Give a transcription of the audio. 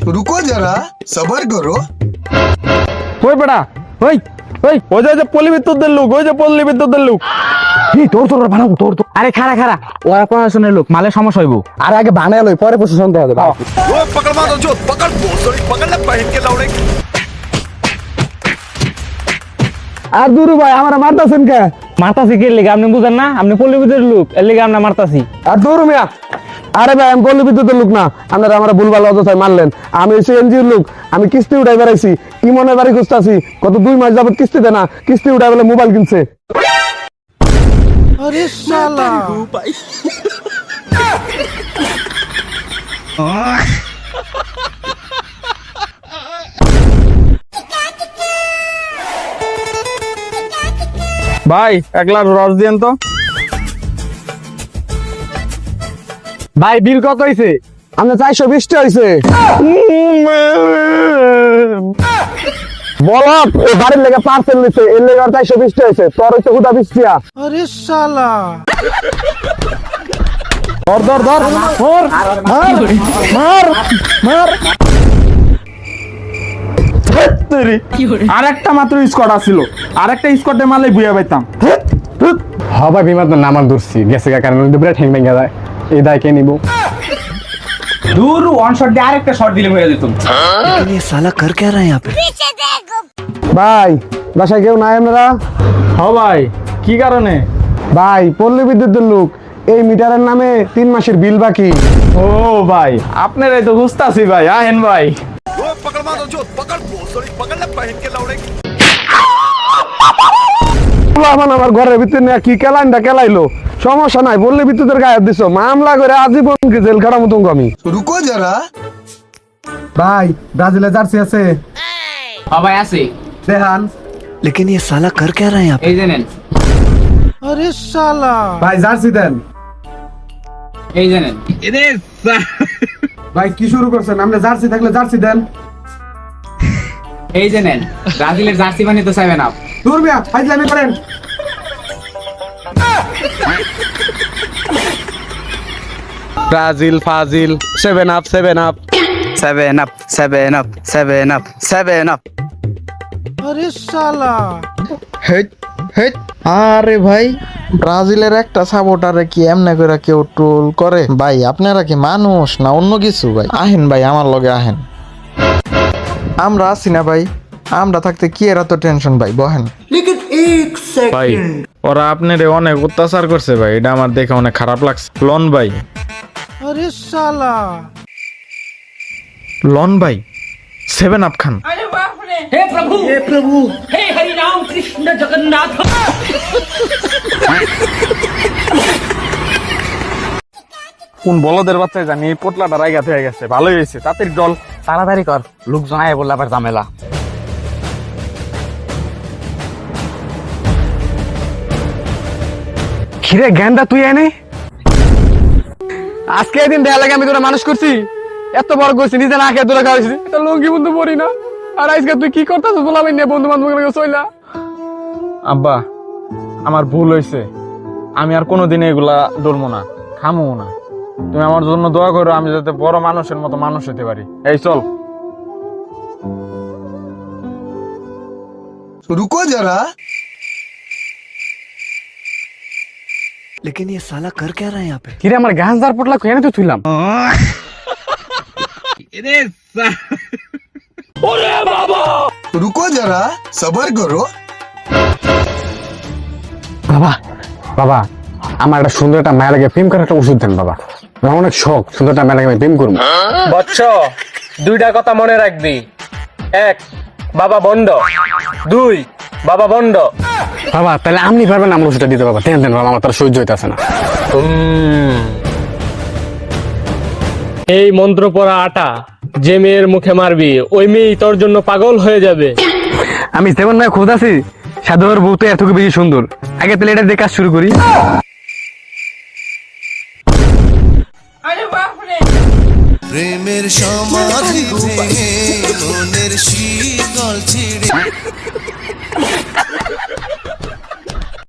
रुको जरा सबर करो। ওই বেটা ওই ওই ওই যে পল্লী বিদ্যুতের লোক, ওই যে পল্লী বিদ্যুতের লোক। তোর তোর বানাবো তোর তোর। আরে খারা খারা, ওরা প্রশাসনের লোক, মালের সমস্যা হইব। আরে আগে বানায় লই, পরে প্রশাসন দেয়া যাবে। वो पकड़ मारो जो पकड़ भोसड़ी पकड़ ले पहन के लौड़े। আর দুরু ভাই আমরা মারতাছেন কে? মারতাছি কে লেগে আপনি বুঝেন না? আপনি পল্লী বিদ্যুতের লোক, এর লেগে আমরা মারতাছি। আর দুরু মিয়া, আরে ভাই আমি পল্লী বিদ্যুতের লোক না, আপনারা আমরা ভুলভাল অযথায় মারলেন। আমি হচ্ছে এনজিওর লোক, আমি কিস্তি উঠাই বেড়াইছি, ইমনের বাড়ি খুঁজতাছি, গত 2 মাস যাবত কিস্তি দেয় না, কিস্তি উঠাই বলে মোবাইল কিনছে। अरे साला ভাই 1 গ্লাস রস দিয়েন তো। ভাই বিল কত হইছে? আমরা 420 টা হইছে। বলো এই বাড়ির লেগে পার্সেল নিছে, এর লেগে 420 টা হইছে, তোর হইছে হুদা 20 টা। अरे साला ধর ধর ধর মার মার মার। আরেকটা মাত্র স্কট আছিল, আরেকটা স্কটে মারলে বুয়া পাইতাম। হবা বিমার তো নামান দূরছি গেছে কারণ দুপুরে ঠেং ভেঙে যায়, এই দায় কে নিব? দূর ওয়ান শট দিয়ে আরেকটা শট দিলে হয়ে যেত। ये साला कर क्या रहा है यहाँ पे? ভাই বাসায় কেউ নাই আপনারা? হ ভাই, কি কারণে? ভাই পল্লী বিদ্যুতের লোক, এই মিটারের নামে 3 মাসের বিল বাকি। ও ভাই আপনারাই তো বুঝতাছি ভাই, আহেন ভাই। वो पकड़ मारो जो पकड़ भोसड़ी पकड़ ले पहन के लौड़े। আমার ঘরের ভিতরে নিয়ে কি কেলাইনটা কেলাইলো, সমস্যা নাই, পল্লী বিদ্যুতের গায়ে দিছ, মামলা করে আজীবন কি জেল খাটা মতন আমি। रुको जरा ভাই ব্রাজিলের জার্সি আছে? ভাই আছে, দেখান। लेकिन ये साला कर क्या रहा है यहाँ पे? এই যে নেন, अरे साला ভাই জার্সি দেন। এই যে নেন। ভাই কি শুরু করছেন? আপনি জার্সি থাকলে জার্সি দেন। এই যে নেন, ব্রাজিলের জার্সি বানিয়ে তো চাইবেন আপ। দূর মিয়া ফাইজলামি করেন। ব্রাজিল ফাজিল 7 up 7 up 7 up, 7 up, 7 up, 7 up. अरे साला হেট হেট, আরে ভাই ব্রাজিলের একটা সাপোর্টারে কি এমনি করে কেউ ট্রোল করে? ভাই আপনারা কি মানুষ না অন্য কিছু? ভাই আহেন ভাই, আমার লগে আহেন, আমরা আছি না ভাই, আমরা থাকতে কি এর এত টেনশন? ভাই বহেন। ভাই ওরা আপনারে অনেক অত্যাচার করছে ভাই, এটা আমার দেখে অনেক খারাপ লাগছে। লন ভাই, अरे साला লন ভাই 7 আপ খান। হে প্রভু হে হরি রাম কৃষ্ণ জগন্নাথ। কোন বলদের বাচ্চায় জানি এই পোটলাটা রাইগাতে হয়ে গেছে। ভালোই হয়েছে, তাড়াতাড়ি ডল, তাড়াতাড়ি কর, লোকজন আয় বললে আবার ঝামেলা। খিরে জ্ঞানটা তুই এনে আজকে এদিন দেয়া লাগে আমি তোরা মানুষ করছি, এত বড় করছি, নিজে না খেয়ে তোরা খাওয়াইছি, এটা লঙ্গি বন্ধু পড়ি না। আর আজকে তুই কি করতেছিস বলাবি না, বন্ধু বান্ধব চইলা। আব্বা আমার ভুল হয়েছে, আমি আর কোনোদিন এগুলা ডরবো না, খামো না। তুমি আমার জন্য দোয়া করো, আমি যাতে বড় মানুষের মতো মানুষ হতে পারি। এই চল। रुको जरा लेकिन ये साला कर क्या रहा है यहाँ पे? কিরে আমার গাছদার পোটলা কেন তো থুইলাম? रुको जरा सबर करो। বাবা বাবা আমার একটা সুন্দর একটা মেয়ে লাগে প্রেম করার একটা ওষুধ দেন বাবা, আমার অনেক শখ সুন্দর একটা মেয়ে লাগে আমি প্রেম করবো। বৎস, 2টা কথা মনে রাখবি। 1 বাবা বন্ড, 2 বাবা বন্ড। বাবা তাহলে আপনি পারবেন আমার ওষুধটা দিতে? বাবা দেন দেন বাবা, আমার তার সহ্য হইতেছে না। এই মন্ত্র পড়া আটা যে মেয়ের মুখে মারবি, ওই মেয়ে তোর জন্য পাগল হয়ে যাবে। আমি যেমন ভাই খোঁজ আছি, সাধুর বউ তো এত বেশি সুন্দর, আগে তাহলে এটা দিয়ে কাজ শুরু করি। প্রেমের সমাধি ভেঙে মনের শীতল ছিড়ে